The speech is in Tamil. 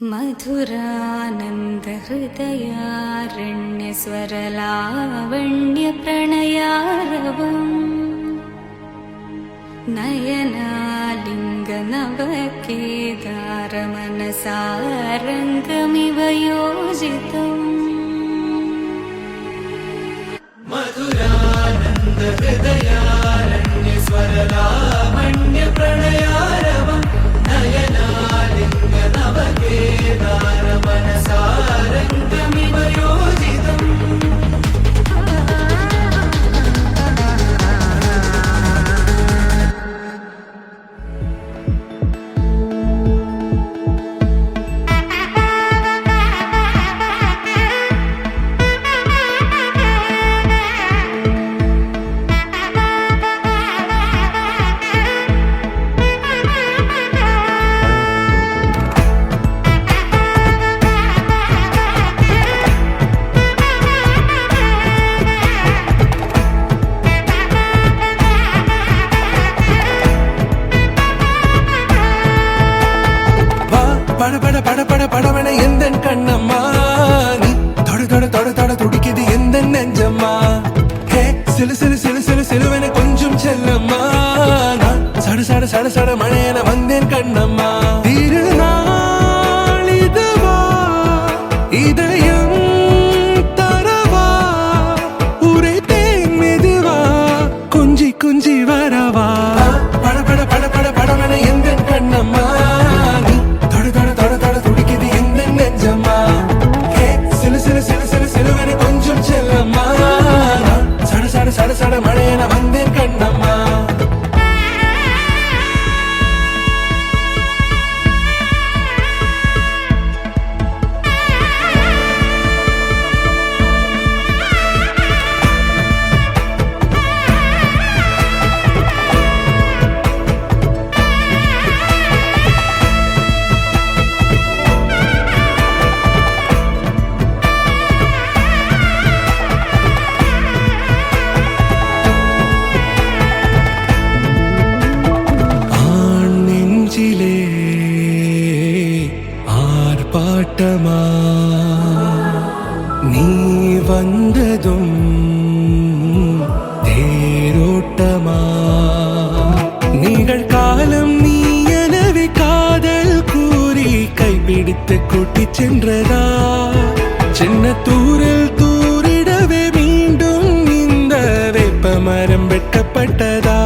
मधुरानंद हृदयारण्य स्वरलावण्य प्रणयारवम् नयनालिंग नवकेदार मनसारंगमिव योजितम् मधुरानंद हृदयारण्य स्वरलावण्य प्रणयारवम् नयनालिंग नवकेदार मनसारंगमिव योजितम् படவன எந்தன் கண்ணம்மா நீ தொட தொட தொட தொட துடிக்குது எந்தன் நெஞ்சம்மா ஹே சிலு சிலு சிலு சிலு சிலுவென கொஞ்சம் செல்லம்மா நான் சட சட சட சட மழையென வந்தேன் கண்ணம்மா திருநாள் இதுவா இதயம் தரவா உரைத்தேன் மெதுவா கொஞ்சி கொஞ்சி வரவா பட பட பட பட படவன எந்தன் கண்ணம்மா சட சட மழையென வந்தேன் கண்ணம்மா ஆர்ப்பாட்டமா நீ வந்ததும் தேரோட்டமா நிகழ்காலம் நீ எனவே காதல் கூறி கைப்பிடித்து கூட்டிச் சென்றதா சின்ன தூரல் தூரிடவே மீண்டும் இந்த வேப்ப மரம் வெட்டப்பட்டதா